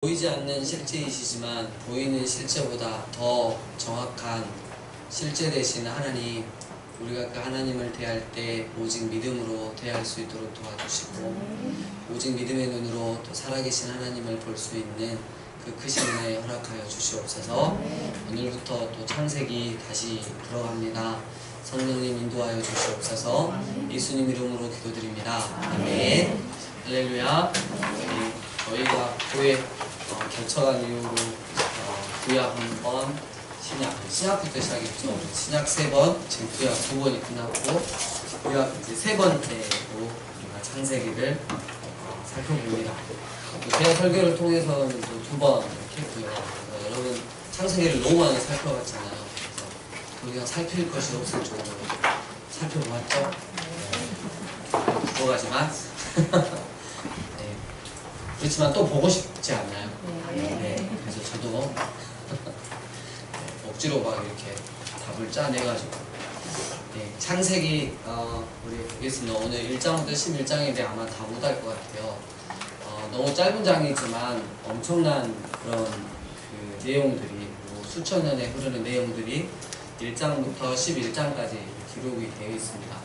보이지 않는 실제이시지만 보이는 실제보다 더 정확한 실제 되신 하나님, 우리가 그 하나님을 대할 때 오직 믿음으로 대할 수 있도록 도와주시고 오직 믿음의 눈으로 또 살아계신 하나님을 볼 수 있는 그 크신 은혜 허락하여 주시옵소서. 오늘부터 또 창세기 다시 들어갑니다. 성령님 인도하여 주시옵소서. 예수님 이름으로 기도드립니다. 아멘. 할렐루야. 저희가 교회 개척한 이후로 구약 1번, 신약부터 시작했죠. 신약 3번, 지금 구약 2번이 끝났고 구약 이제 3번째로 우리가 창세기를 살펴봅니다. 제가 설교를 통해서는 또 2번 이렇게 했고요. 여러분 창세기를 너무 많이 살펴봤잖아요. 그래서 우리가 살필 것이 없을 정도로 살펴보았죠. 부족하지만 네. 그렇지만 또 보고 싶지 않나요? 네. 그래서 저도 억지로 막 이렇게 답을 짜내가지고 창세기 우리 보겠습니다. 오늘 1장부터 11장인데 아마 다 못할 것 같아요. 너무 짧은 장이지만 엄청난 그런 그 내용들이 수천 년에 흐르는 내용들이 1장부터 11장까지 기록이 되어 있습니다.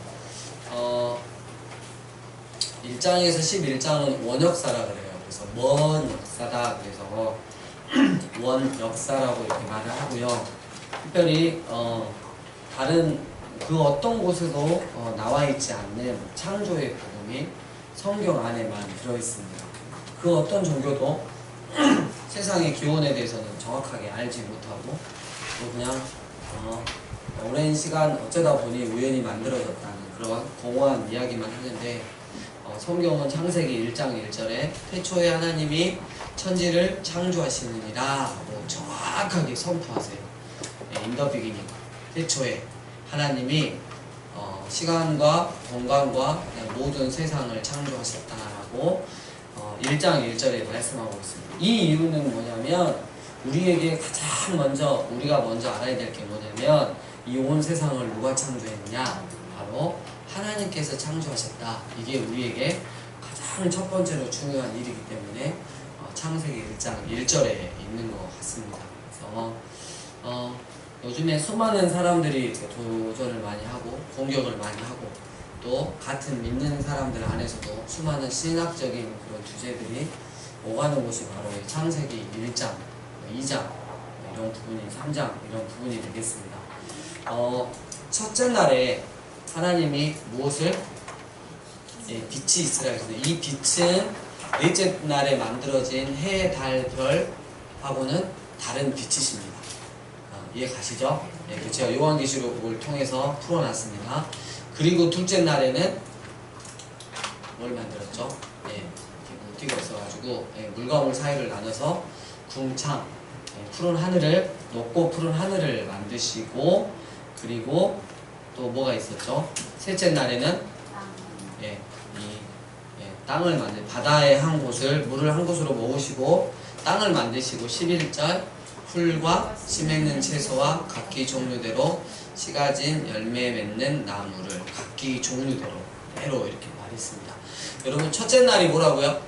1장에서 11장은 원역사라 그래요. 그래서 먼 역사다. 그래서 원 역사라고 이렇게 말을 하고요. 특별히 다른 그 어떤 곳에도 나와 있지 않는 창조의 부분이 성경 안에만 들어 있습니다. 그 어떤 종교도 세상의 기원에 대해서는 정확하게 알지 못하고 또 그냥 오랜 시간 어쩌다 보니 우연히 만들어졌다는 그런 공허한 이야기만 하는데 성경은 창세기 1장 1절에 태초에 하나님이 천지를 창조하시느니라 정확하게 선포하세요. In the beginning, 태초에 하나님이 시간과 공간과 모든 세상을 창조하셨다라고 1장 1절에 말씀하고 있습니다. 이 이유는 뭐냐면 우리에게 가장 먼저 우리가 먼저 알아야 될 게 뭐냐면 이 온 세상을 누가 창조했느냐? 바로 하나님께서 창조하셨다. 이게 우리에게 가장 첫 번째로 중요한 일이기 때문에 창세기 1장 1절에 있는 것 같습니다. 그래서 요즘에 수많은 사람들이 도전을 많이 하고 공격을 많이 하고 또 같은 믿는 사람들 안에서도 수많은 신학적인 그런 주제들이 오가는 곳이 바로 창세기 1장, 2장 이런 부분이 3장 이런 부분이 되겠습니다. 첫째 날에 하나님이 무엇을? 빛이 있으라 했습니다. 이 빛은 넷째 날에 만들어진 해, 달, 별하고는 다른 빛이십니다. 이해 가시죠? 제가 요한계시록을 통해서 풀어놨습니다. 그리고 둘째 날에는 뭘 만들었죠? 이렇게 물티가 있어가지고 물과 물 사이를 나눠서 궁창, 푸른 하늘을 높고 푸른 하늘을 만드시고 그리고 또 뭐가 있었죠? 셋째 날에는 땅을 바다의 한 곳을 물을 한 곳으로 모으시고 땅을 만드시고 11절 풀과 씨 맺는 채소와 각기 종류대로 씨가 진 열매 맺는 나무를 각기 종류대로 이렇게 말했습니다. 여러분 첫째 날이 뭐라고요?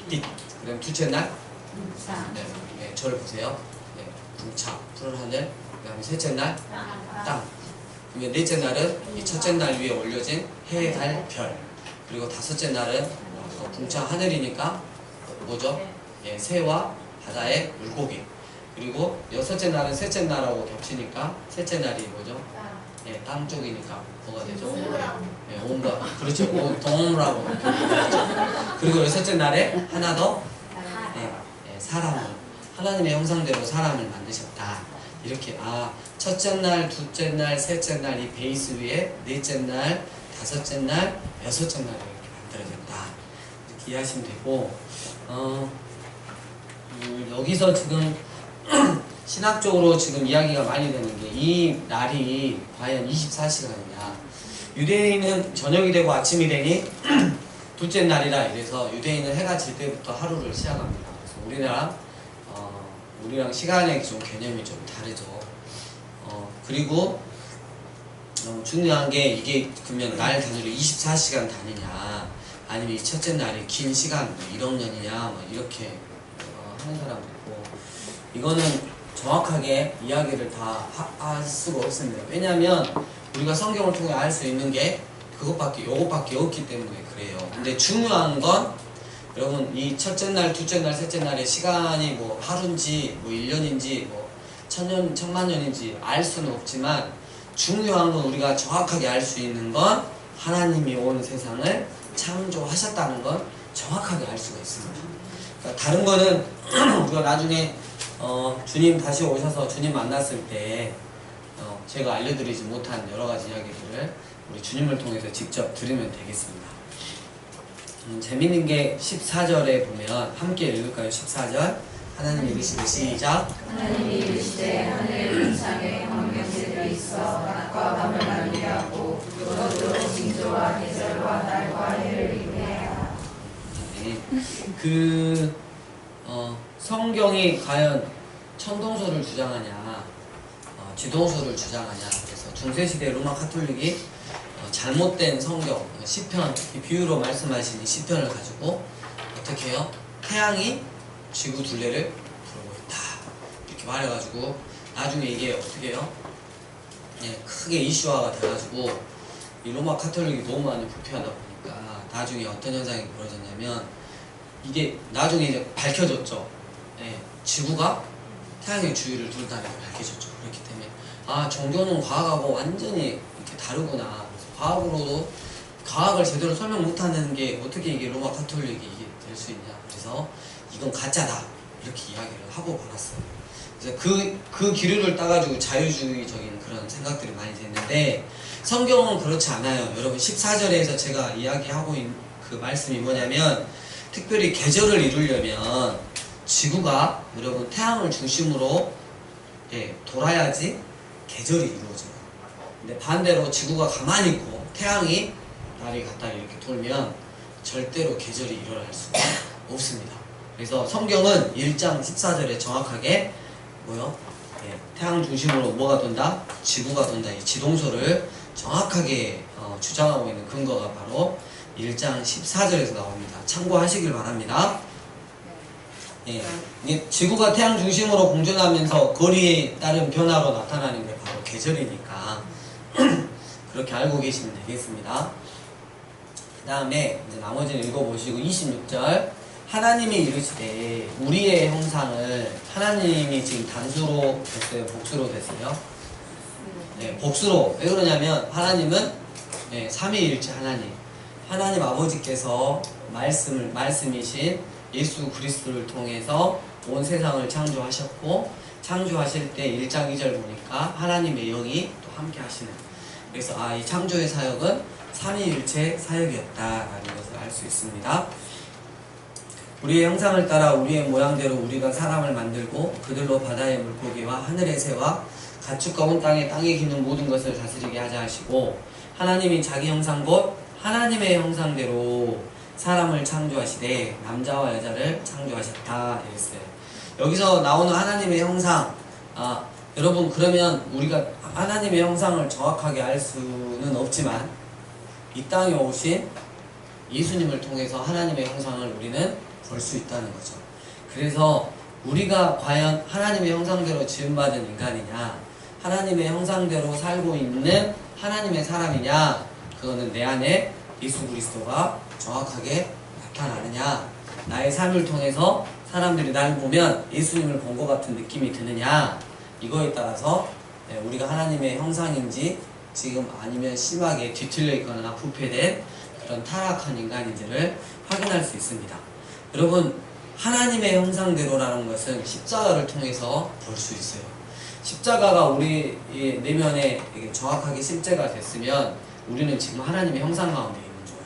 빛. 그다음 둘째 날? 저를 보세요. 궁창, 푸른 하늘. 그다음에 셋째 날? 땅. 그러면 넷째 날은 이 첫째 날 위에 올려진 해, 달, 별. 그리고 다섯째 날은 궁창 하늘이니까 뭐죠? 새와 바다의 물고기. 그리고 여섯째 날은 셋째 날하고 겹치니까 셋째 날이 뭐죠? 땅 쪽이니까 뭐가 되죠? 온갖. 그렇죠. 동물하고 그리고 여섯째 날에 하나 더 사람을 하나님의 형상대로 사람을 만드셨다. 이렇게 첫째 날, 둘째 날, 셋째 날 이 베이스 위에 넷째 날, 다섯째 날, 여섯째 날 이렇게 만들어졌다. 이렇게 이해하시면 되고 여기서 지금 신학적으로 지금 이야기가 많이 되는 게 이 날이 과연 24시간이냐. 유대인은 저녁이 되고 아침이 되니 둘째 날이라 이래서 유대인은 해가 질 때부터 하루를 시작합니다. 그래서 우리랑 시간의 좀 개념이 좀 다르죠. 그리고 중요한 게 이게 그러면 날 단위로 24시간 다니냐 아니면 이 첫째 날이 긴 시간 1억 년이냐 이렇게 하는 사람도 있고, 이거는 정확하게 이야기를 다 할 수가 없습니다. 왜냐하면 우리가 성경을 통해 알 수 있는 게 요것밖에 없기 때문에 그래요. 근데 중요한 건 여러분, 이 첫째 날, 둘째 날, 셋째 날의 시간이 뭐 하루인지 뭐 1년인지 뭐 천년, 천만년인지 알 수는 없지만, 중요한 건 우리가 정확하게 알 수 있는 건 하나님이 온 세상을 창조하셨다는 건 정확하게 알 수가 있습니다. 그러니까 다른 거는 우리가 나중에 주님 다시 오셔서 주님 만났을 때 제가 알려드리지 못한 여러 가지 이야기들을 우리 주님을 통해서 직접 들으면 되겠습니다. 재밌는 게 14절에 보면 함께 읽을까요? 14절 하나님 읽으시고 시작. 하나님이 이르시되 하늘 문상에 광명새들이 있어 낮과 밤을 나누게 하고 그것으로 징조와 계절과 달과 해를 이루게 하라. 네. 성경이 과연 천동설을 주장하냐 지동설을 주장하냐, 그래서 중세시대 로마 카톨릭이 잘못된 성경 시편, 비유로 말씀하신 이 시편을 가지고 어떻게 해요? 태양이 지구 둘레를 부르고 있다 이렇게 말해가지고 나중에 이게 어떻게 해요? 크게 이슈화가 돼가지고 이 로마 카톨릭이 너무 많이 부패하다 보니까 나중에 어떤 현상이 벌어졌냐면, 이게 나중에 이제 밝혀졌죠. 지구가 태양의 주위를 둘다는 게 밝혀졌죠. 그렇기 때문에 종교는 과학하고 완전히 이렇게 다르구나. 과학으로도 과학을 제대로 설명 못하는 게 어떻게 이게 로마 카톨릭이 이게 될 수 있냐. 그래서 이건 가짜다 이렇게 이야기를 하고 말았어요. 그래서 그 기류를 따가지고 자유주의적인 그런 생각들이 많이 됐는데, 성경은 그렇지 않아요. 여러분 14절에서 제가 이야기하고 있는 그 말씀이 뭐냐면, 특별히 계절을 이루려면 지구가 여러분 태양을 중심으로 돌아야지 계절이 이루어져요. 근데 반대로 지구가 가만히 있고 태양이 날이 갔다 이렇게 돌면 절대로 계절이 일어날 수가 없습니다. 그래서 성경은 1장 14절에 정확하게 태양 중심으로 뭐가 돈다? 지구가 돈다. 이 지동설을 정확하게 주장하고 있는 근거가 바로 1장 14절에서 나옵니다. 참고하시길 바랍니다. 지구가 태양 중심으로 공전하면서 거리에 따른 변화로 나타나는 게 바로 계절이니까 그렇게 알고 계시면 되겠습니다. 그 다음에 이제 나머지는 읽어보시고 26절 하나님이 이르시되 우리의 형상을, 하나님이 지금 단수로 됐어요? 복수로 됐어요? 복수로. 왜 그러냐면 하나님은 삼위일체 하나님 아버지께서 말씀이신 예수 그리스도를 통해서 온 세상을 창조하셨고, 창조하실 때 1장 2절 보니까 하나님의 영이 또 함께 하시는, 그래서 이 창조의 사역은 삼위일체 사역이었다라는 것을 알 수 있습니다. 우리의 형상을 따라 우리의 모양대로 우리가 사람을 만들고 그들로 바다의 물고기와 하늘의 새와 가축과 온 땅에 기는 모든 것을 다스리게 하자 하시고, 하나님이 자기 형상 곧 하나님의 형상대로 사람을 창조하시되 남자와 여자를 창조하셨다 이랬어요. 여기서 나오는 하나님의 형상, 여러분 그러면 우리가 하나님의 형상을 정확하게 알 수는 없지만 이 땅에 오신 예수님을 통해서 하나님의 형상을 우리는 볼 수 있다는 거죠. 그래서 우리가 과연 하나님의 형상대로 지음받은 인간이냐, 하나님의 형상대로 살고 있는 하나님의 사람이냐, 그거는 내 안에 예수 그리스도가 정확하게 나타나느냐, 나의 삶을 통해서 사람들이 날 보면 예수님을 본 것 같은 느낌이 드느냐, 이거에 따라서 우리가 하나님의 형상인지 지금 아니면 심하게 뒤틀려 있거나 부패된 그런 타락한 인간인지를 확인할 수 있습니다. 여러분 하나님의 형상대로라는 것은 십자가를 통해서 볼 수 있어요. 십자가가 우리 내면에 정확하게 실제가 됐으면 우리는 지금 하나님의 형상 가운데 있는 거예요.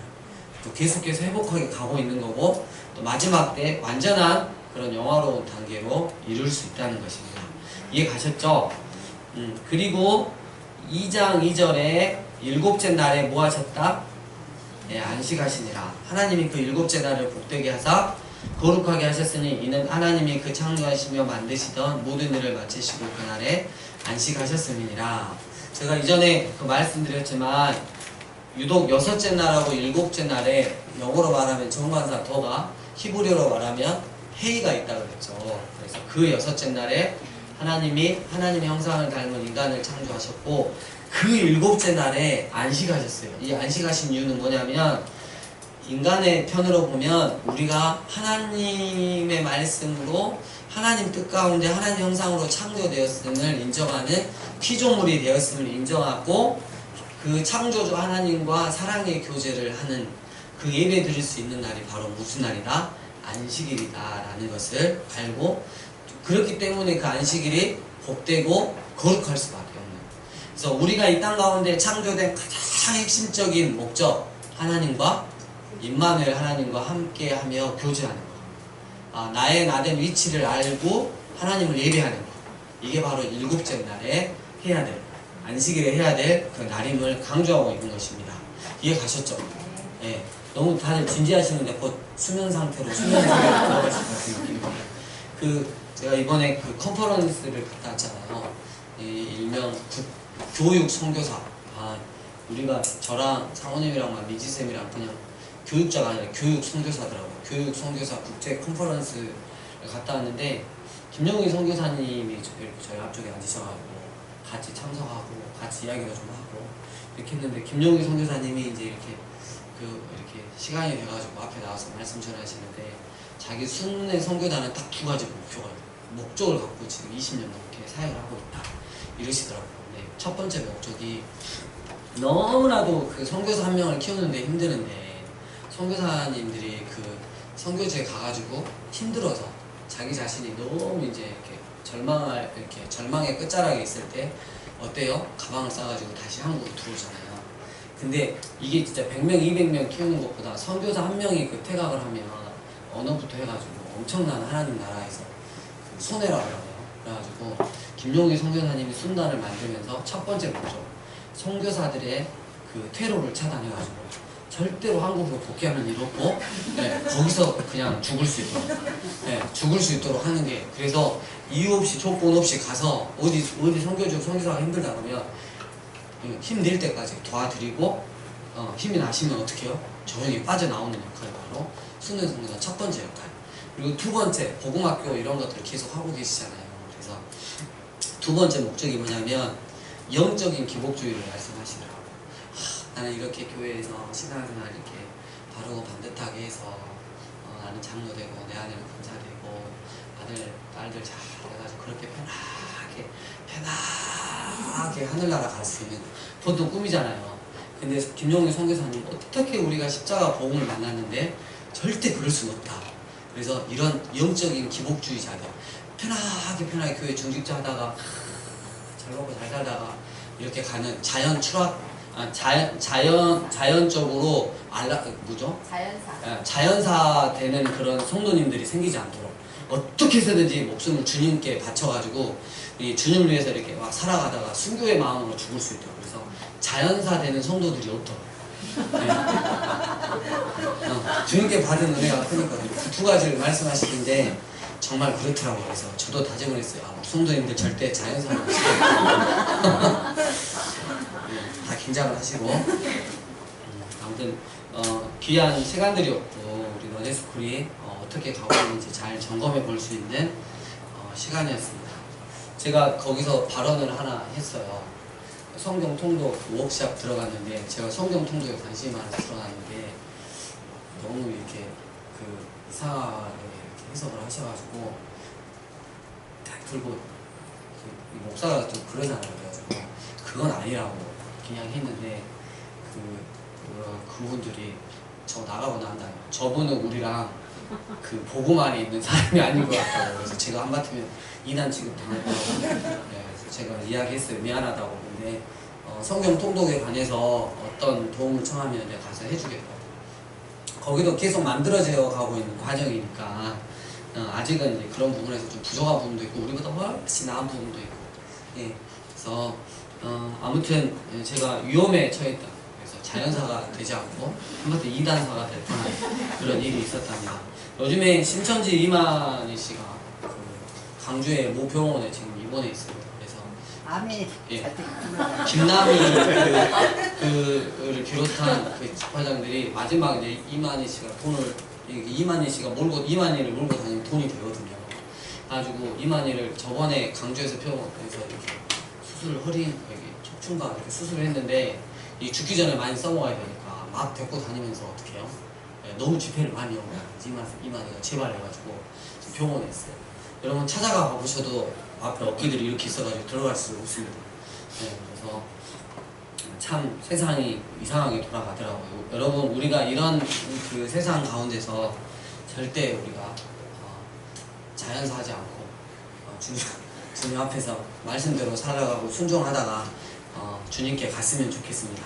또 계속해서 회복하게 가고 있는 거고, 또 마지막 때 완전한 그런 영화로운 단계로 이룰 수 있다는 것입니다. 이해 가셨죠? 그리고 2장 2절에 일곱째 날에 뭐 하셨다? 안식하시니라. 하나님이 그 일곱째 날을 복되게 하사 거룩하게 하셨으니 이는 하나님이 그 창조하시며 만드시던 모든 일을 마치시고 그날에 안식하셨음이니라. 제가 이전에 말씀드렸지만 유독 여섯째 날하고 일곱째 날에 영어로 말하면 정관사 더가, 히브리어로 말하면 회의가 있다 그랬죠. 그래서 그 여섯째 날에 하나님이 하나님의 형상을 닮은 인간을 창조하셨고 그 일곱째 날에 안식하셨어요. 이 안식하신 이유는 뭐냐면 인간의 편으로 보면 우리가 하나님의 말씀으로 하나님 뜻 가운데 하나님 형상으로 창조되었음을 인정하는 피조물이 되었음을 인정하고 그 창조주 하나님과 사랑의 교제를 하는 그 예배 드릴 수 있는 날이 바로 무슨 날이다? 안식일이다 라는 것을 알고 그렇기 때문에 그 안식일이 복되고 거룩할 수밖에 없는 그래서 우리가 이 땅 가운데 창조된 가장 핵심적인 목적 하나님과 임마누엘 하나님과 함께하며 교제하는 것 나의 나된 위치를 알고 하나님을 예배하는 것 이게 바로 일곱째 날에 해야 될 안식일에 해야 될 그 날임을 강조하고 있는 것입니다. 이해가셨죠? 예. 너무 다들 진지하시는데 곧 수면 상태로 수면 속에 들어가실 것 같은 느낌입니다. 제가 이번에 그 컨퍼런스를 갔다 왔잖아요. 일명 교육 선교사. 우리가 저랑 장원님이랑 미지쌤이랑 그냥 교육자가 아니라 교육 선교사더라고요. 교육 선교사 국제 컨퍼런스를 갔다 왔는데 김영희 선교사님이 저희 앞쪽에 앉으셔가지고 같이 참석하고 같이 이야기도 좀 하고 이렇게 했는데 김영희 선교사님이 이제 이렇게 시간이 돼가지고 앞에 나와서 말씀 전하시는데 자기 순회 선교단은 딱 두 가지 목적을 갖고 지금 20년 넘게 사역을 하고 있다 이러시더라고요. 근데 첫 번째 목적이 너무나도 그 선교사 한 명을 키우는데 힘드는데 선교사님들이 그 선교지에 가가지고 힘들어서 자기 자신이 너무 이제 이렇게 절망의 끝자락에 있을 때 어때요? 가방을 싸가지고 다시 한국으로 들어오잖아요. 근데 이게 진짜 100명, 200명 키우는 것보다 선교사 한 명이 그 퇴각을 하면 언어부터 해가지고 엄청난 하나님 나라에서 그 손해라고 해요. 그래가지고 김용희 선교사님이 순단을 만들면서 첫 번째 목적 선교사들의 그 퇴로를 차단해가지고 절대로 한국으로 복귀하는 일 없고 거기서 그냥 죽을 수 있도록 죽을 수 있도록 하는 게 그래서 이유 없이 조건 없이 가서 어디 선교사가 힘들다 그러면 힘낼 때까지 도와드리고 힘이 나시면 어떻게 해요? 조용히 빠져나오는 역할이 바로 순회 선교사 첫 번째 역할. 그리고 두 번째 복음학교 이런 것들을 계속 하고 계시잖아요. 그래서 두 번째 목적이 뭐냐면 영적인 기복주의를 말씀하시더라고요. 나는 이렇게 교회에서 신앙생활 이렇게 바르고 반듯하게 해서 나는 장로되고 내 아내는 군사되고 딸들 잘 해가지고 그렇게 편하게 하늘나라 갈 수 있는 보통 꿈이잖아요. 근데 김용희 선교사님 어떻게 우리가 십자가 복음을 만났는데 절대 그럴 수는 없다. 그래서 이런 영적인 기복주의자들 편하게 교회 중직자 하다가 잘 먹고 잘 살다가 이렇게 가는 자연 추락 자연적으로 자연사 되는 그런 성도님들이 생기지 않도록 어떻게 해서든지 목숨을 주님께 바쳐가지고 이 주님을 위해서 이렇게 막 살아가다가 순교의 마음으로 죽을 수 있도록 그래서 자연사 되는 성도들이 없도록 주님께 받은 은혜가 크니까 두 가지를 말씀하시는데 정말 그렇더라고요. 그래서 저도 다짐을 했어요. 우리 성도님들 절대 자연사를 다 긴장을 하시고 아무튼 귀한 시간들이었고 우리 너네스쿨이 어떻게 가고 있는지 잘 점검해 볼 수 있는 시간이었습니다. 제가 거기서 발언을 하나 했어요. 성경 통독 워크샵 들어갔는데 제가 성경 통독에 관심이 많아서 들어갔는데 너무 이렇게 이상하게 이렇게 해석을 하셔가지고 그리고 목사가 좀 그러잖아요. 그래가지고 그건 아니라고 그냥 했는데 그분들이 저 나가고 난 다음에 저분은 우리랑 그 복음 안에 있는 사람이 아닌 것 같다고 그래서 제가 한마디면 이난 지금 당할 거라고 그래서 제가 이야기했어요. 미안하다고. 근데 성경 통독에 관해서 어떤 도움을 청하면 내가 가서 해주겠다고. 거기도 계속 만들어져 가고 있는 과정이니까 아직은 이제 그런 부분에서 좀 부족한 부분도 있고 우리보다 훨씬 나은 부분도 있고 그래서 아무튼 제가 위험에 처했다. 그래서 자연사가 되지 않고 한마디 이단사가 될 뻔한 그런 일이 있었답니다. 요즘에 신천지 이만희 씨가 강주의 모 병원에 지금 입원해 있어요. 그래서 암이 김남희 그를 비롯한 그 집화장들이 마지막 이제 이만희 씨가 돈을 이만희 씨가 이만희를 몰고 다니면 돈이 되거든요. 가지고 이만희를 저번에 강주에서 병원에서 이렇게 허리 여기 척추가 이렇게 수술을 했는데 이 죽기 전에 많이 써먹어야 되니까 막 데리고 다니면서 어떻게 해요? 너무 지폐를 많이 연 거야. 이만희가 재발해가지고 병원에 있어요. 여러분 찾아가 보셔도 앞에 어깨들이 이렇게 있어가지고 들어갈 수가 없습니다. 그래서 참 세상이 이상하게 돌아가더라고요. 여러분 우리가 이런 그 세상 가운데서 절대 우리가 자연사하지 않고 주님 앞에서 말씀대로 살아가고 순종하다가 주님께 갔으면 좋겠습니다.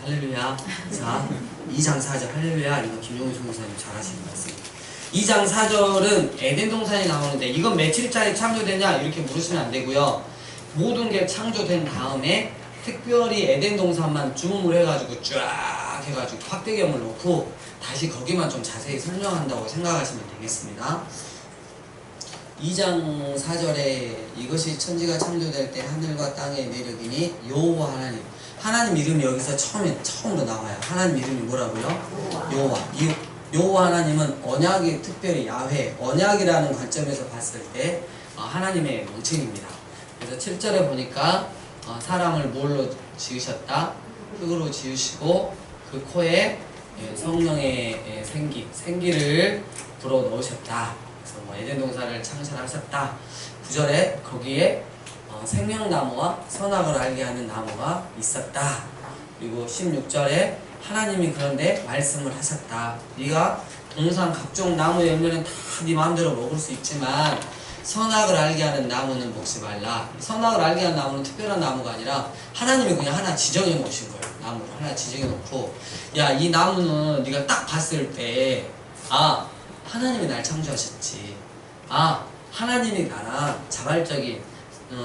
할렐루야. 자, 2장 4절 할렐루야. 이거 김용희 선생님 잘하시는 말씀입니다. 2장 4절은 에덴 동산이 나오는데 이건 며칠짜리 창조되냐 이렇게 물으시면 안 되고요. 모든 게 창조된 다음에 특별히 에덴 동산만 줌을 해가지고 쫙 해가지고 확대경을 놓고 다시 거기만 좀 자세히 설명한다고 생각하시면 되겠습니다. 2장 4절에 이것이 천지가 창조될 때 하늘과 땅의 내력이니 여호와 하나님. 하나님 이름이 여기서 처음으로 나와요. 하나님 이름이 뭐라고요? 여호와 하나님은 언약이 특별히 야훼, 언약이라는 관점에서 봤을 때 하나님의 명칭입니다. 그래서 7절에 보니까 사람을 뭘로 지으셨다? 흙으로 지으시고 그 코에 성령의 생기를 불어넣으셨다. 그래서 에덴 동산을 창설하셨다. 9절에 거기에 생명나무와 선악을 알게 하는 나무가 있었다. 그리고 16절에 하나님이 그런데 말씀을 하셨다. 네가 동산 각종 나무 열매는 다 네 마음대로 먹을 수 있지만 선악을 알게 하는 나무는 먹지 말라. 선악을 알게 하는 나무는 특별한 나무가 아니라 하나님이 그냥 하나 지정해 놓으신 거예요. 나무를 하나 지정해 놓고 야, 이 나무는 네가 딱 봤을 때 하나님이 날 창조하셨지. 하나님이 나랑 자발적인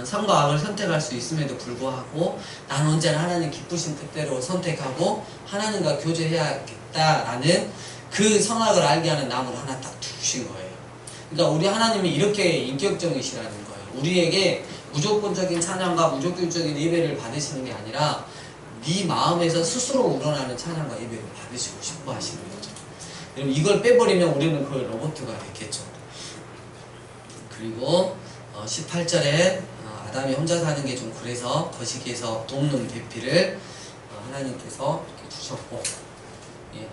선과 악을 선택할 수 있음에도 불구하고 난 언제나 하나님 기쁘신 뜻대로 선택하고 하나님과 교제해야겠다라는 그 선악을 알게 하는 나무를 하나 딱 두신 거예요. 그러니까 우리 하나님이 이렇게 인격적이시라는 거예요. 우리에게 무조건적인 찬양과 무조건적인 예배를 받으시는 게 아니라 네 마음에서 스스로 우러나는 찬양과 예배를 받으시고 싶어 하시는 거죠. 그럼 이걸 빼버리면 우리는 그 로봇가 됐겠죠. 그리고 18절에 아담이 혼자 사는 게 좀 그래서 거시기에서 돕는 배필을 하나님께서 이렇게 주셨고,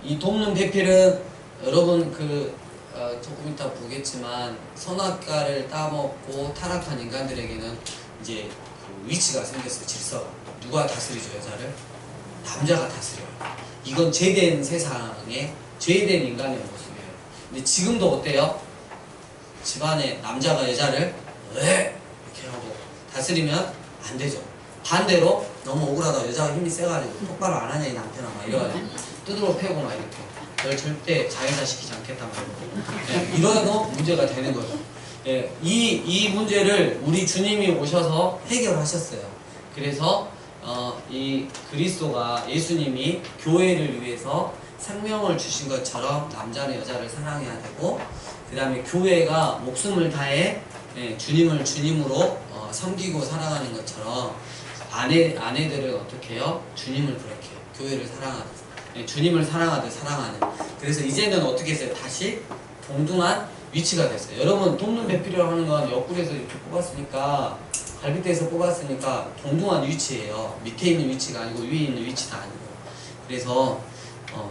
이 돕는 배필은 여러분 조금 이따 보겠지만 선악과를 따먹고 타락한 인간들에게는 이제 그 위치가 생겼어요. 질서가. 누가 다스리죠? 여자를? 남자가 다스려요. 이건 죄된 세상에 죄된 인간의 모습이에요. 근데 지금도 어때요? 집안에 남자가 여자를 이렇게 하고 다스리면 안 되죠. 반대로 너무 억울하다. 여자가 힘이 세가지고 똑바로 안 하냐 이 남편아 막 이래가지고 두드러 패고 막 이렇게 널 절대 자연사시키지 않겠다 말고 이러도 문제가 되는 거죠. 이 문제를 우리 주님이 오셔서 해결하셨어요. 그래서 이 그리스도가 예수님이 교회를 위해서 생명을 주신 것처럼 남자는 여자를 사랑해야 되고, 그 다음에 교회가 목숨을 다해 주님을 주님으로 섬기고 살아가는 것처럼 아내들은 어떻게 해요? 주님을 그렇게 교회를 사랑하듯 주님을 사랑하듯 사랑하는. 그래서 이제는 어떻게 했어요? 다시 동등한 위치가 됐어요. 여러분 돕는 배필이라고 하는 건 옆구리에서 이렇게 뽑았으니까 갈비뼈에서 뽑았으니까 동등한 위치예요. 밑에 있는 위치가 아니고 위에 있는 위치도 아니고. 그래서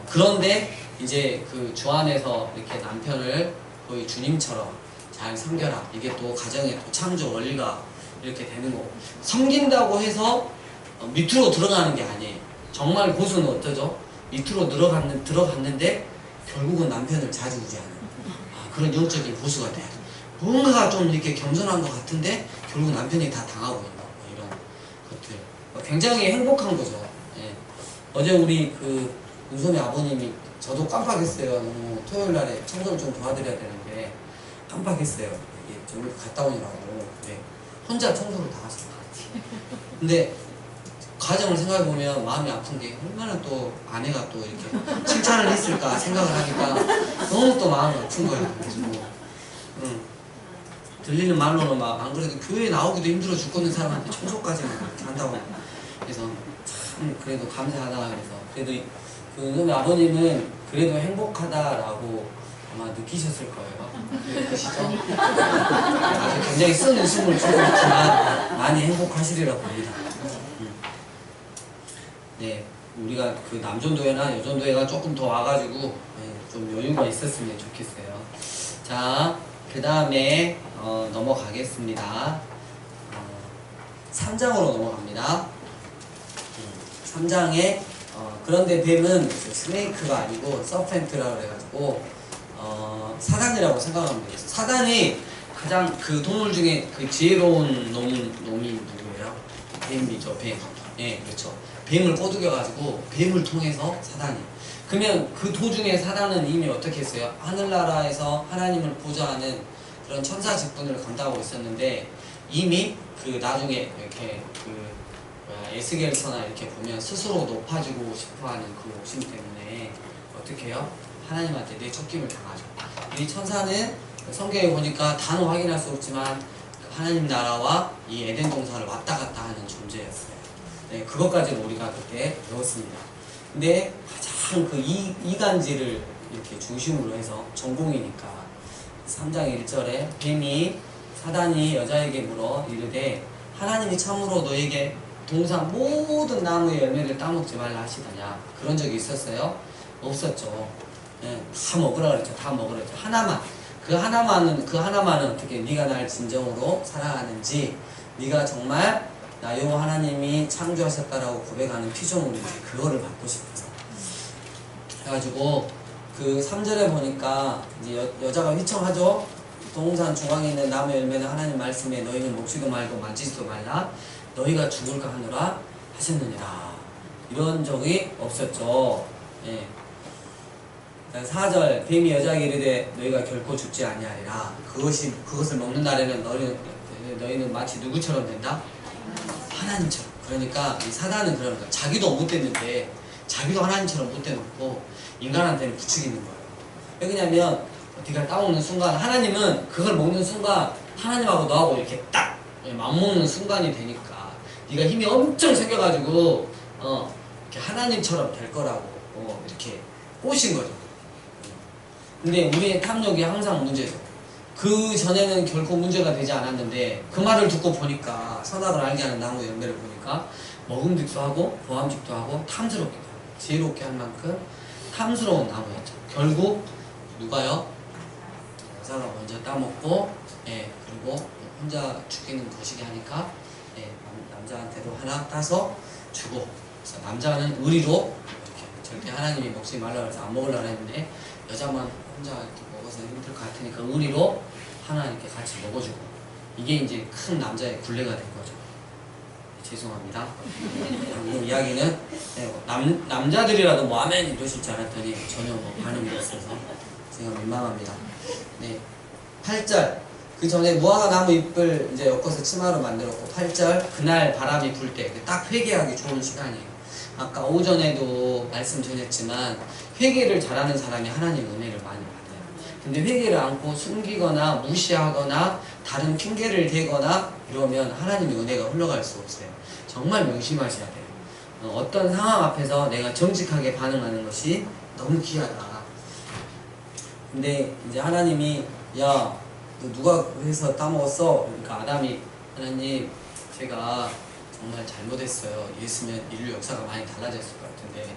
그런데 이제 그 주 안에서 이렇게 남편을 거의 주님처럼 잘 섬겨라. 이게 또 가정의 또 창조 원리가 이렇게 되는 거고. 섬긴다고 해서 밑으로 들어가는 게 아니에요. 정말 고수는 어떠죠? 밑으로 들어갔는데 결국은 남편을 좌지우지하는 그런 영적인 고수가 돼요. 뭔가 좀 이렇게 겸손한 것 같은데 결국 남편이 다 당하고 있는 이런 것들. 굉장히 행복한 거죠. 어제 우리 그 은솜이 아버님이 저도 깜빡했어요. 너무 토요일 날에 청소를 좀 도와드려야 되는데 깜빡했어요. 이게 좀 갔다 오느라고. 혼자 청소를 다 하신 것 같아요. 근데 가정을 생각해보면 마음이 아픈 게 얼마나 또 아내가 또 이렇게 칭찬을 했을까 생각을 하니까 너무 또 마음이 아픈 거야. 그래서 들리는 말로는 막 안 그래도 교회에 나오기도 힘들어 죽겠는 사람한테 청소까지는 그렇게 한다고. 그래서 참 그래도 감사하다. 그래서 그래도 그 은솜이 아버님은 그래도 행복하다라고 아마 느끼셨을 거예요. 느끼시죠? 아주 굉장히 쓴 웃음을 주고 있지만 많이 행복하시리라 봅니다. 네, 우리가 그 남전도회나 여전도회가 조금 더 와가지고 좀 여유가 있었으면 좋겠어요. 자, 그 다음에 넘어가겠습니다. 3장으로 넘어갑니다. 3장에 그런데 뱀은 스네이크가 아니고 서펜트라고 그래가지고 사단이라고 생각하면 되겠어요. 사단이 가장 그 동물 중에 그 지혜로운 놈이 누구예요? 뱀이죠, 뱀. 예, 그렇죠. 뱀을 꼬드겨가지고 뱀을 통해서 사단이. 그러면 그 도중에 사단은 이미 어떻게 했어요? 하늘나라에서 하나님을 보좌하는 그런 천사 직분을 감당하고 있었는데 이미 그 나중에 이렇게 그 에스겔서나 이렇게 보면 스스로 높아지고 싶어하는 그 욕심 때문에 어떻게 해요? 하나님한테 내쫓김을 당하죠. 이 천사는 성경에 보니까 단어 확인할 수 없지만 하나님 나라와 이 에덴 동산을 왔다 갔다 하는 존재였어요. 네, 그것까지는 우리가 그때 배웠습니다. 근데 가장 그 이간질을 이렇게 중심으로 해서 전공이니까 3장 1절에 뱀이 사단이 여자에게 물어 이르되 하나님이 참으로 너에게 동산 모든 나무의 열매를 따먹지 말라 하시더냐. 그런 적이 있었어요? 없었죠. 네, 다 먹으라 그랬죠. 다 먹으라 그랬죠. 하나만. 그 하나만은 어떻게 네가 날 진정으로 사랑하는지, 네가 정말 나 여호와 하나님이 창조하셨다라고 고백하는 피조물인지 그거를 받고 싶어서. 그래가지고 그 3절에 보니까 이제 여자가 휘청하죠. 동산 중앙에 있는 나무 열매는 하나님 말씀에 너희는 먹지도 말고 만지지도 말라. 너희가 죽을까 하노라 하셨느니라. 이런 적이 없었죠. 예. 4절 뱀이 여자에게 이르되 너희가 결코 죽지 아니하리라. 그것을 먹는 날에는 너희는 마치 누구처럼 된다? 하나님처럼. 그러니까 이 사단은 그러는 거야. 자기도 못됐는데 자기도 하나님처럼 못돼놓고 인간한테는 부추기는 거예요. 왜냐면 네가 따먹는 순간 하나님은 그걸 먹는 순간 하나님하고 너하고 이렇게 딱 맞먹는 순간이 되니까 네가 힘이 엄청 생겨가지고 이렇게 하나님처럼 될 거라고 이렇게 꼬신 거죠. 근데 우리의 탐욕이 항상 문제죠. 그 전에는 결코 문제가 되지 않았는데 그 말을 듣고 보니까 선악을 알게 하는 나무 열매를 보니까 먹음직도 하고 보암직도 하고 탐스럽기도 하고 지혜롭게 할 만큼 탐스러운 나무였죠. 결국 누가요? 여자가 먼저 따먹고 그리고 혼자 죽이는 거시기 하니까 남자한테도 하나 따서 주고, 그래서 남자는 의리로 이렇게 절대 하나님이 먹지 말라 해서 안 먹으려고 했는데 여자만 혼자 이렇게 먹어서 힘들 것 같으니까 의리로 하나 이렇게 같이 먹어주고, 이게 이제 큰 남자의 굴레가 된 거죠. 죄송합니다. 이 이야기는 남자들이라도 뭐 아멘 이러실 줄 알았더니 전혀 뭐 반응이 없어서 제가 민망합니다. 네, 8절 그 전에 무화과 나무 잎을 이제 엮어서 치마로 만들었고, 8절 그날 바람이 불 때 딱 회개하기 좋은 시간이에요. 아까 오전에도 말씀 전했지만 회개를 잘하는 사람이 하나님 은혜를 많이 받아요. 근데 회개를 않고 숨기거나 무시하거나 다른 핑계를 대거나 이러면 하나님의 은혜가 흘러갈 수 없어요. 정말 명심하셔야 돼요. 어떤 상황 앞에서 내가 정직하게 반응하는 것이 너무 귀하다. 근데 이제 하나님이 야, 너 누가 해서 따먹었어? 그러니까 아담이 하나님 제가 정말 잘못했어요. 이랬으면 인류 역사가 많이 달라졌을 것 같은데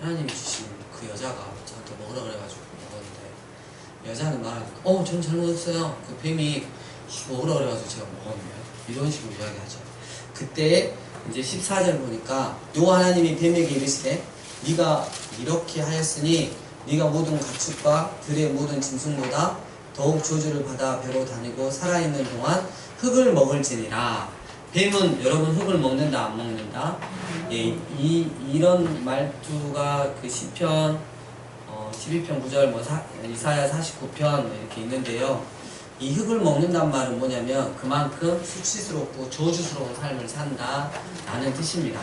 하나님이 주신 그 여자가 저한테 먹으라 그래가지고 먹었는데, 여자는 말하니까 전 잘못했어요. 그 뱀이 먹으라 그래가지고 제가 먹었네요. 이런 식으로 이야기하죠. 그때 이제 14절 보니까 여호와 하나님이 뱀에게 이르시되 네가 이렇게 하였으니 네가 모든 가축과 들의 모든 짐승보다 더욱 저주를 받아 배로 다니고 살아있는 동안 흙을 먹을지니라. 뱀은 여러분 흙을 먹는다 안 먹는다? 예, 이런 말투가 그 시편 12편 9절 이사야 49편 이렇게 있는데요. 이 흙을 먹는단 말은 뭐냐면 그만큼 수치스럽고 저주스러운 삶을 산다 라는 뜻입니다.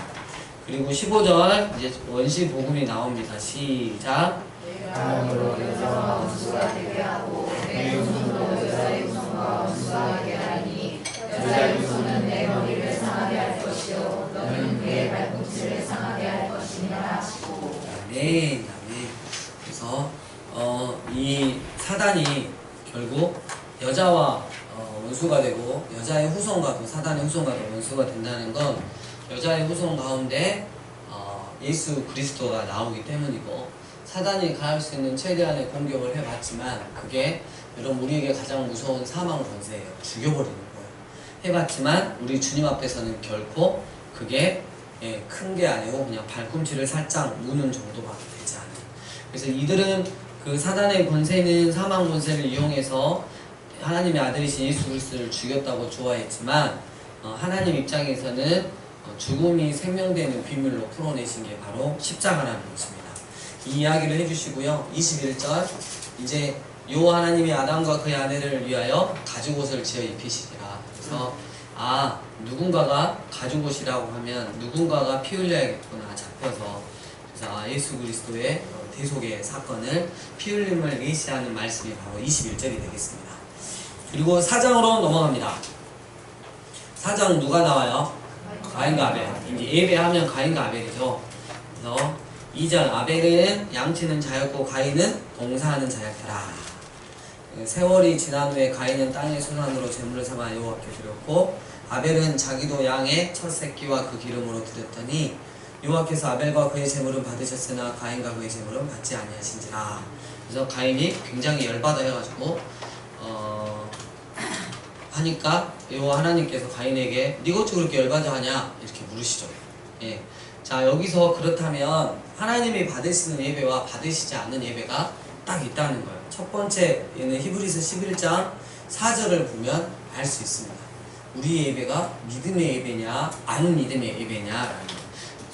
그리고 15절 이제 원시 복음이 나옵니다. 시작. 하나님으로 여자와 원수가 되게 하고 내 후손도 여자의 후손과 원수가 되게 하니 여자의 후손은 내 머리를 상하게 할 것이요 너는 그의 발꿈치를 상하게 할 것이니라 하시고. 네. 그래서 원수가 되고 여자의 후손과도 사단의 후손과도 원수가 된다는 건 여자의 후손 가운데 예수 그리스도가 나오기 때문이고 사단이 가할 수 있는 최대한의 공격을 해봤지만 그게 여러분 우리에게 가장 무서운 사망 권세예요. 죽여버리는 거예요. 해봤지만 우리 주님 앞에서는 결코 그게 큰 게 아니고 그냥 발꿈치를 살짝 무는 정도밖에 되지 않아요. 그래서 이들은 그 사단의 권세는 사망 권세를 이용해서 하나님의 아들이신 예수 그리스도를 죽였다고 좋아했지만 하나님 입장에서는 죽음이 생명되는 비밀로 풀어내신 게 바로 십자가라는 것입니다. 이 이야기를 해주시고요. 21절 이제 요 하나님이 아담과 그의 아내를 위하여 가죽옷을 지어 입히시리라. 그래서 누군가가 가죽옷이라고 하면 누군가가 피 흘려야겠구나 잡혀서 그래서 예수 그리스도의 대속의 사건을 피 흘림을 예시하는 말씀이 바로 21절이 되겠습니다. 그리고 4장으로 넘어갑니다. 4장 누가 나와요? 가인과 아벨. 이제 예배하면 가인과 아벨이죠. 그래서 2절 아벨은 양치는 자였고 가인은 봉사하는 자였더라. 세월이 지난 후에 가인은 땅의 소산으로 제물을 삼아 여호와께 드렸고 아벨은 자기도 양의 첫 새끼와 그 기름으로 드렸더니 여호와께서 아벨과 그의 제물은 받으셨으나 가인과 그의 제물은 받지 아니하신지라. 그래서 가인이 굉장히 열받아 해가지고 하니까 여호와 하나님께서 가인에게 네가 어찌 그렇게 열받아 하냐 이렇게 물으시죠. 예. 자 여기서 그렇다면 하나님이 받으시는 예배와 받으시지 않는 예배가 딱 있다는 거예요. 첫 번째 얘는 히브리서 11장 4절을 보면 알 수 있습니다. 우리의 예배가 믿음의 예배냐 안 믿음의 예배냐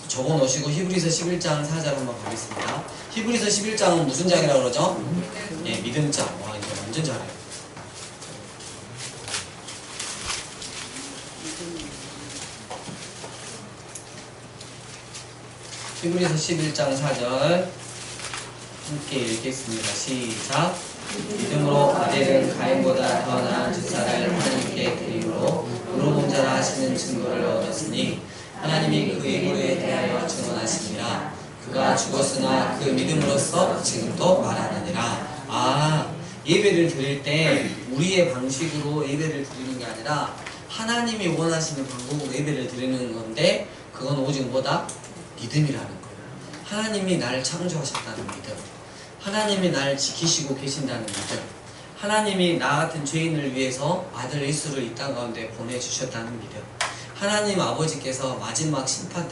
적어 놓으시고 히브리서 11장 4절 한번 보겠습니다. 히브리서 11장은 무슨 장이라고 그러죠? 예, 믿음장. 와 이거 완전 잘해요. 히브리서 11장 4절 함께 읽겠습니다. 시작. 믿음으로 아벨은 가인보다 더 나은 제사를 하나님께 드림으로 의로운자라 하시는 증거를 얻었으니 하나님이 그 예물에 대하여 증언하시니라. 그가 죽었으나 그 믿음으로써 지금도 말하느니라. 예배를 드릴 때 우리의 방식으로 예배를 드리는 게 아니라 하나님이 원하시는 방법으로 예배를 드리는 건데 그건 오직 뭐다? 믿음이라는 거예요. 하나님이 나를 창조하셨다는 믿음, 하나님이 나를 지키시고 계신다는 믿음, 하나님이 나 같은 죄인을 위해서 아들 예수를 이 땅 가운데 보내주셨다는 믿음, 하나님 아버지께서 마지막 심판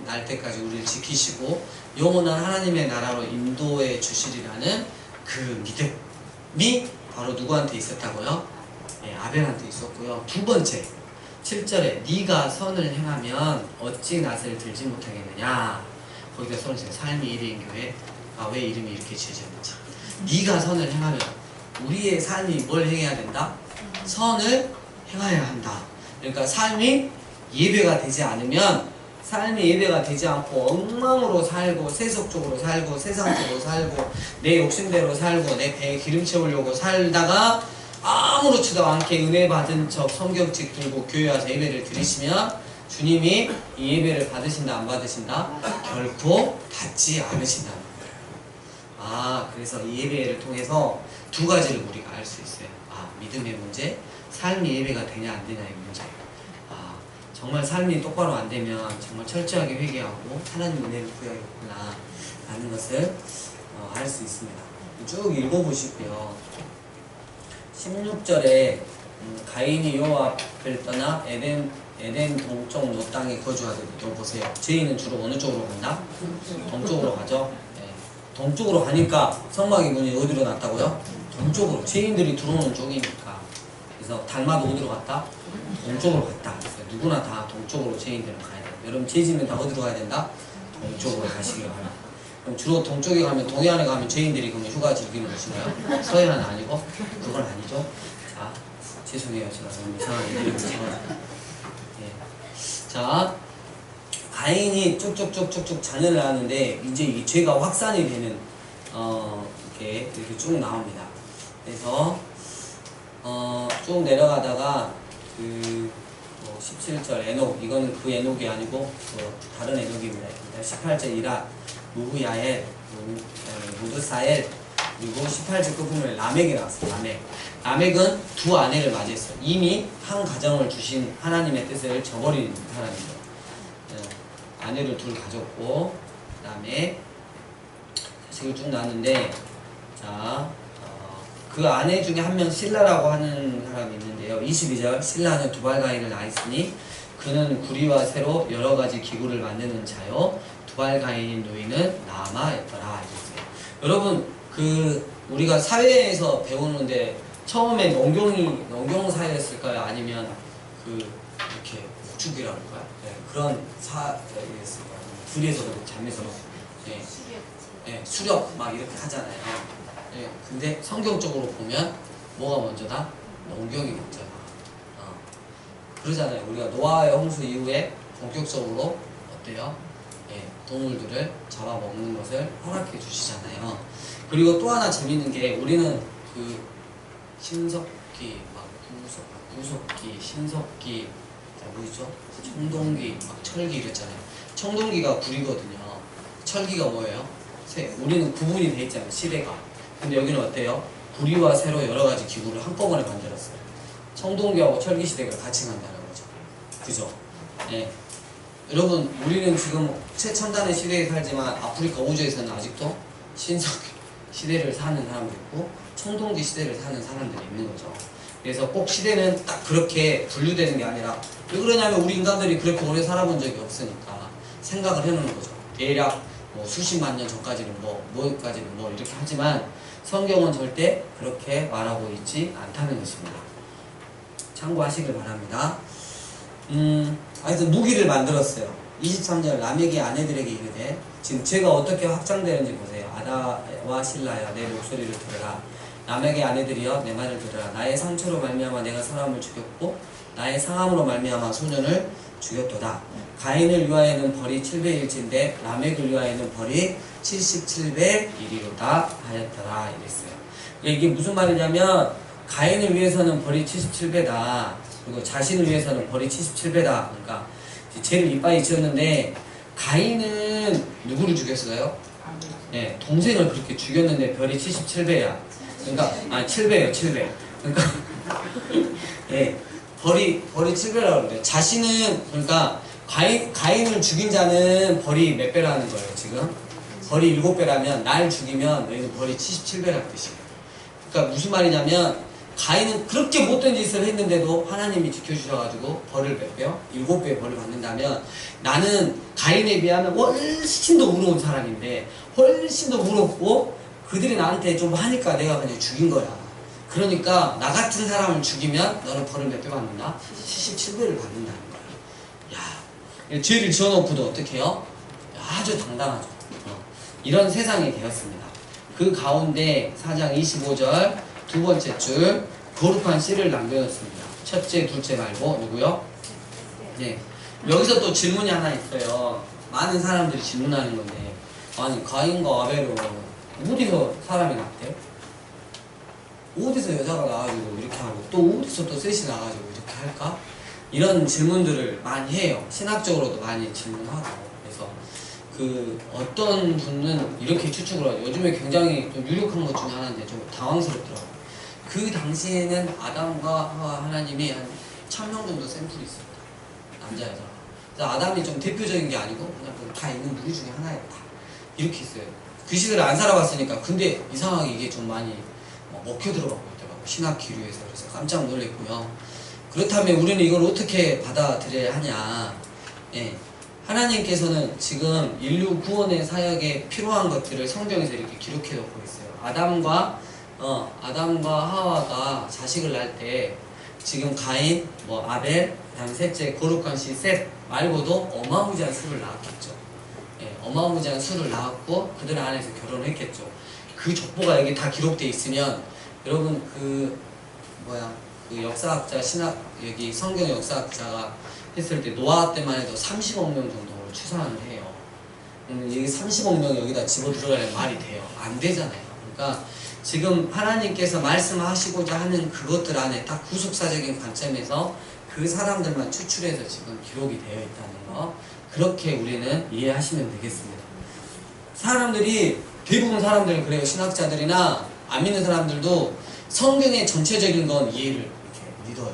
날 때까지 우리를 지키시고 영원한 하나님의 나라로 인도해 주시리라는 그 믿음이 바로 누구한테 있었다고요? 네, 아벨한테 있었고요. 두 번째 7절에 네가 선을 행하면 어찌 낫을 들지 못하겠느냐. 거기다 선을 지금 삶이 1인 교회 왜 이름이 이렇게 지어졌는지. 네가 선을 행하면 우리의 삶이 뭘 행해야 된다? 선을 행해야 한다. 그러니까 삶이 예배가 되지 않으면 삶이 예배가 되지 않고 엉망으로 살고 세속적으로 살고 세상적으로 살고 내 욕심대로 살고 내 배에 기름 채우려고 살다가 아무렇지도 않게 은혜 받은 척 성경책 들고 교회 와서 예배를 드리시면 주님이 이 예배를 받으신다 안 받으신다? 결코 받지 않으신다는 거예요. 그래서 이 예배를 통해서 두 가지를 우리가 알 수 있어요. 믿음의 문제, 삶이 예배가 되냐 안 되냐의 문제. 정말 삶이 똑바로 안 되면 정말 철저하게 회개하고 하나님 은혜를 구해야겠구나 라는 것을 알 수 있습니다. 쭉 읽어보시고요. 16절에 가인이 여호와 앞을 떠나 에덴 동쪽 노 땅에 거주하더니 또 보세요. 죄인은 주로 어느 쪽으로 간다? 동쪽으로 가죠. 네. 동쪽으로 가니까 성막의 문이 어디로 났다고요? 동쪽으로. 죄인들이 들어오는 쪽이니까. 그래서 달마도 어디로 갔다? 동쪽으로 갔다. 그래서 누구나 다 동쪽으로 죄인들은 가야 돼요. 여러분 죄 지면 다 어디로 가야 된다? 동쪽으로 가시기 바랍니다. 그럼 주로 동쪽에 가면 동해안에 가면 죄인들이 그러면 휴가 즐기는 곳인가요? 서해안은 아니고? 그건 아니죠. 자, 죄송해요. 제가 너무 이상하게 이름을 자, 가인이 쭉쭉쭉쭉쭉 자녀를 낳았는데 이제 이 죄가 확산이 되는 이렇게 쭉 나옵니다. 그래서 쭉 내려가다가 17절 에녹, 이거는 그 에녹이 아니고 다른 에녹입니다. 18절 이라, 무후야엘, 무드사엘, 그리고 18절 끝부분에 라멕이 나왔어요. 라멕은 두 아내를 맞이했어요. 이미 한 가정을 주신 하나님의 뜻을 저버린 사람이죠. 아내를 둘 가졌고, 그 다음에 자식을 쭉 낳았는데, 자, 그 아내 중에 한 명 실라라고 하는 사람이 있는데요. 22절, 실라는 두발가인을 낳았으니 그는 구리와 새로 여러 가지 기구를 만드는 자요, 두발가인인 노인은 나아마였더라. 여러분, 우리가 사회에서 배우는데 처음에 농경사였을까요? 아니면 이렇게 목축이라고 할까요? 네, 그런 사였을까요? 둘이서도 잠에서 네, 네, 수렵 막 이렇게 하잖아요. 네, 근데 성경적으로 보면 뭐가 먼저다? 농경이 먼저다. 그러잖아요. 우리가 노아의 홍수 이후에 본격적으로 어때요? 네, 동물들을 잡아먹는 것을 허락해 주시잖아요. 그리고 또 하나 재밌는 게 우리는 신석기, 구석기, 신석기, 뭐있죠? 청동기, 철기 이랬잖아요. 청동기가 구리거든요. 철기가 뭐예요? 우리는 구분이 돼 있잖아요. 시대가. 근데 여기는 어때요? 구리와 새로 여러 가지 기구를 한꺼번에 만들었어요. 청동기하고 철기 시대가 같이 간다는 거죠. 그죠? 네. 여러분, 우리는 지금 최첨단의 시대에 살지만 아프리카 우주에서는 아직도 신석기 시대를 사는 사람도 있고 청동기 시대를 사는 사람들이 있는 거죠. 그래서 꼭 시대는 딱 그렇게 분류되는 게 아니라, 왜 그러냐면 우리 인간들이 그렇게 오래 살아본 적이 없으니까 생각을 해놓는 거죠. 대략 뭐 수십만 년 전까지는 뭐까지는 이렇게 하지만 성경은 절대 그렇게 말하고 있지 않다는 것입니다. 참고하시길 바랍니다. 하여튼 무기를 만들었어요. 23절, 라멕이 아내들에게 이르되, 지금 죄가 어떻게 확장되는지 보세요. 아다와 실라야, 내 목소리를 들으라. 라멕의 아내들이여, 내 말을 들으라. 나의 상처로 말미암아 내가 사람을 죽였고 나의 상함으로 말미암아 소년을 죽였도다. 가인을 위하여는 벌이 700일치인데 라멕을 위하여는 벌이 7700일이로다 하였더라. 이랬어요. 이게 무슨 말이냐면, 가인을 위해서는 벌이 77배다. 그리고 자신을 위해서는 벌이 77배다. 그러니까 죄를 이빠이 지었는데, 가인은 누구를 죽였어요? 네, 동생을 그렇게 죽였는데 별이 77배야. 그러니까 7배예요, 7배. 그러니까 예, 벌이 7배라고 그래요. 자신은, 그러니까 가인을 죽인 자는 벌이 몇 배라는 거예요, 지금? 벌이 7배라면 날 죽이면 너희는 벌이 77배라는 뜻이에요. 그러니까 무슨 말이냐면, 가인은 그렇게 못된 짓을 했는데도 하나님이 지켜주셔가지고 벌을 몇 배요? 7배의 벌을 받는다면, 나는 가인에 비하면 훨씬 더 우러운 사람인데, 훨씬 더 우럽고 그들이 나한테 좀 하니까 내가 그냥 죽인 거야. 그러니까 나 같은 사람을 죽이면 너는 벌을 몇 배 받는다? 77배를 받는다는 거야. 야, 죄를 지어놓고도 어떻게 해요? 아주 당당하죠. 이런 세상이 되었습니다. 그 가운데 4장 25절 두 번째 줄, 거룩한 씨를 남겨놓습니다. 첫째, 둘째 말고 누구요? 네. 여기서 또 질문이 하나 있어요. 많은 사람들이 질문하는 건데, 아니 가인과 아벨은 어디서 사람이 낳대요? 어디서 여자가 나와가지고 이렇게 하고, 또 어디서 또 셋이 나와가지고 이렇게 할까? 이런 질문들을 많이 해요. 신학적으로도 많이 질문하고. 그래서 어떤 분은 이렇게 추측을 하죠. 요즘에 굉장히 좀 유력한 것 중에 하나인데 좀 당황스럽더라고요. 그 당시에는 아담과 하와 하나님이 한 1000명 정도 샘플이 있습니다. 남자 여자. 그래서 아담이 좀 대표적인 게 아니고 그냥 다 있는 무리 중에 하나였다. 이렇게 있어요. 그 시대를 안 살아봤으니까. 근데 이상하게 이게 좀 많이 먹혀 들어가고 있더라고요. 신학 기류에서. 그래서 깜짝 놀랐고요. 그렇다면 우리는 이걸 어떻게 받아들여야 하냐. 예. 하나님께서는 지금 인류 구원의 사역에 필요한 것들을 성경에서 이렇게 기록해 놓고 있어요. 아담과 하와가 자식을 낳을 때 지금 가인, 아벨, 그다음 셋째 거룩한 씨 셋 말고도 어마무지한 수를 낳았겠죠. 예, 어마무지한 수를 낳았고 그들 안에서 결혼했겠죠. 그 족보가 여기 다 기록돼 있으면, 여러분 그 역사학자 여기 성경 역사학자가 했을 때 노아 때만 해도 30억 명 정도로 추산을 해요. 여기 30억 명 여기다 집어 들어가려면 말이 돼요? 안 되잖아요. 그러니까 지금 하나님께서 말씀하시고자 하는 그것들 안에 딱 구속사적인 관점에서 그 사람들만 추출해서 지금 기록이 되어 있다는 거, 그렇게 우리는 이해하시면 되겠습니다. 대부분 사람들은 그래요. 신학자들이나 안 믿는 사람들도 성경의 전체적인 건 이해를 이렇게 믿어요.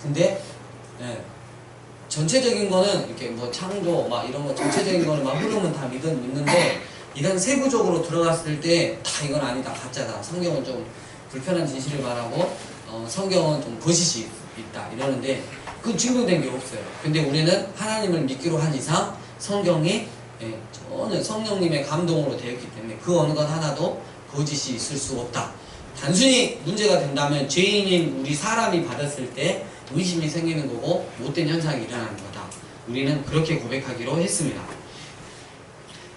근데 예, 전체적인 거는 이렇게 뭐 창조 막 이런 거 전체적인 거는 막 흐름은 다 믿는데 이런 세부적으로 들어갔을 때 다 이건 아니다, 가짜다. 성경은 좀 불편한 진실을 말하고 성경은 좀 거짓이 있다 이러는데 그 증명된 게 없어요. 근데 우리는 하나님을 믿기로 한 이상 성경이 저는 성령님의 감동으로 되었기 때문에 그 어느 것 하나도 거짓이 있을 수 없다. 단순히 문제가 된다면 죄인인 우리 사람이 받았을 때 의심이 생기는 거고 못된 현상이 일어나는 거다. 우리는 그렇게 고백하기로 했습니다.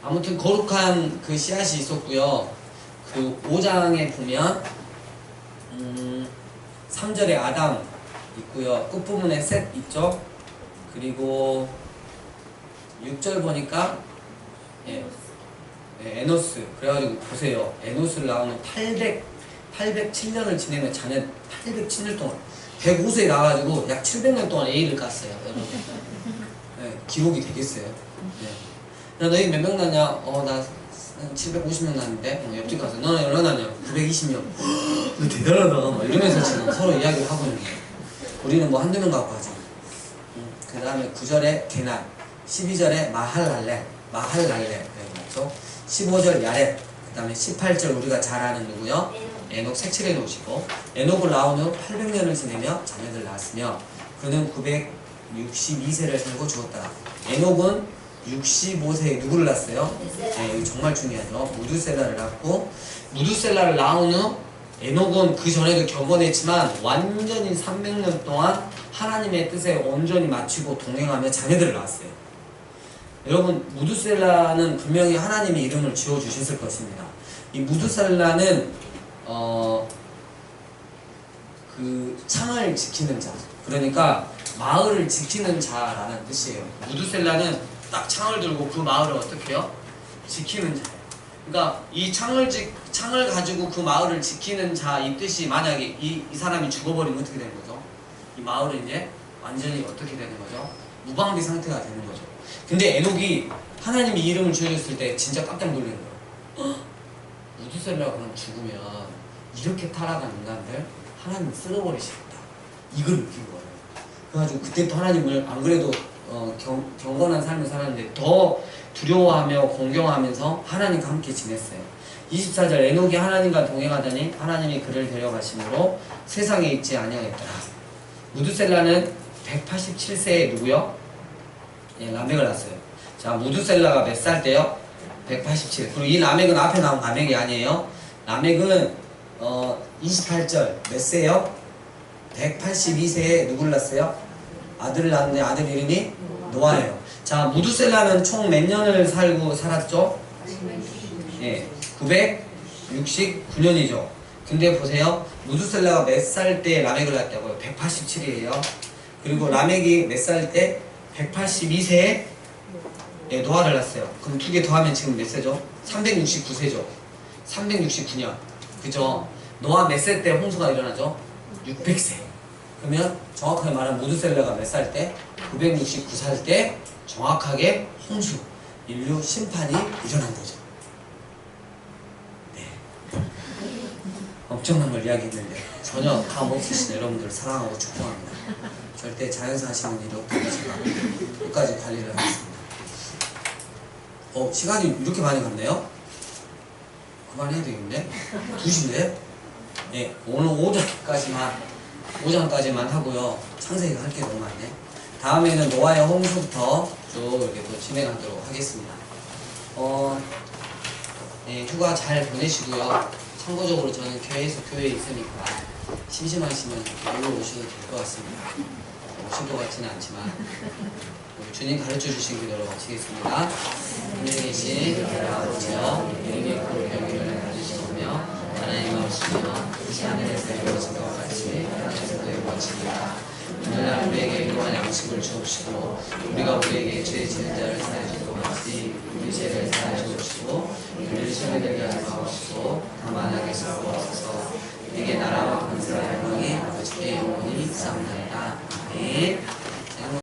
아무튼 거룩한 그 씨앗이 있었고요. 그 5장에 보면 3절에 아담 있고요. 끝부분에 셋 있죠. 그리고 6절 보니까 에노스. 그래가지고 보세요. 에노스를 나오는 807년을 지내면 자네 807년 동안 105세에 나와가지고 약 700년 동안 A를 깠어요. 여러분. 기록이 되겠어요. 야, 너희 몇 명 났냐? 나 750명 났는데 옆집 가서 너는 얼마나 났냐? 920명. 너 대단하다. 막 이러면서 지금 서로 이야기를 하고 있는데 우리는 뭐 한두 명 갖고 하죠. 그 다음에 9절에 게난, 12절에 마할랄레 맞죠? 15절 야렙, 그 다음에 18절 우리가 잘 아는 누구요? 에녹 색칠해 놓으시고 에녹을 낳은 후 800년을 지내며 자녀들 낳았으며 그는 962세를 살고 죽었다. 에녹은 65세에 누구를 낳았어요? 네, 이거 정말 중요하죠. 무두셀라를 낳고 무두셀라를 낳은 후 에녹은 그 전에도 경건했지만 완전히 300년 동안 하나님의 뜻에 온전히 맞추고 동행하며 자녀들을 낳았어요. 여러분 무두셀라는 분명히 하나님의 이름을 지어주셨을 것입니다. 이 무두셀라는 그 창을 지키는 자, 그러니까 마을을 지키는 자라는 뜻이에요. 무두셀라는 딱 창을 들고 그 마을을 어떻게 해요? 지키는 자예요. 그러니까 이 창을 가지고 그 마을을 지키는 자, 이 뜻이 만약에 이 사람이 죽어버리면 어떻게 되는 거죠? 이 마을은 이제 완전히 어떻게 되는 거죠? 무방비 상태가 되는 거죠. 근데 에녹이 하나님이 이름을 지어줬을 때 진짜 깜짝 놀라는 거예요. 무두셀라가 그럼 죽으면 이렇게 타락한 인간들 하나님 쓸어버리시겠다. 이걸 느낀 거예요. 그래가지고 그때부터 하나님을 안 그래도 경건한 삶을 살았는데 더 두려워하며 공경하면서 하나님과 함께 지냈어요. 24절 에녹이 하나님과 동행하더니 하나님이 그를 데려가심으로 세상에 있지 아니하였더라. 무두셀라는 187세에 누구요? 라멕을 낳았어요. 자, 무두셀라가 몇 살 때요? 187. 그리고 이 라멕은 앞에 나온 라멕이 아니에요. 라멕은 28절 몇 세요? 182세에 누구를 낳았어요? 아들을 낳았는데 아들 이름이 노아예요. 자, 무두셀라는 총 몇 년을 살았죠? 969년이죠. 근데 보세요. 무두셀라가 몇 살 때 라멕을 낳았다고요? 187이에요. 그리고 라멕이 몇 살 때? 182세에 노아를 낳았어요. 그럼 두 개 더하면 지금 몇 세죠? 369세죠. 369년. 그죠? 노아 몇 세 때 홍수가 일어나죠? 600세. 그러면 정확하게 말하면 무두셀라가 몇 살 때? 969살 때 정확하게 홍수, 인류 심판이 일어난 거죠. 네. 엄청난 걸 이야기했는데 전혀 감 없으신 여러분들 사랑하고 축복합니다. 절대 자연사 하시는 일이 없다고 제가 끝까지 관리를 하겠습니다. 시간이 이렇게 많이 갔네요? 그만해야 되겠네? 2시인데? 네, 오늘 5장까지만 하고요. 창세기 할 게 너무 많네. 다음에는 노아의 홍수부터 쭉 이렇게 또 진행하도록 하겠습니다. 네, 휴가 잘 보내시고요. 참고적으로 저는 교회에 있으니까 심심하시면 놀러 오셔도 될 것 같습니다. 오실 것 같지는 않지만 주님 가르쳐 주신 기도로 마치겠습니다. 하늘에 계신 아버지여, 이름이 거룩히 여기를 가지시오며 하나님 없으며 이 하늘에서 이루어진 것 같이 땅에서도 이루어지리라. 오늘날 우리에게 필요한 양식을 주옵시고 우리가 우리에게 죄 지은 자를 사하여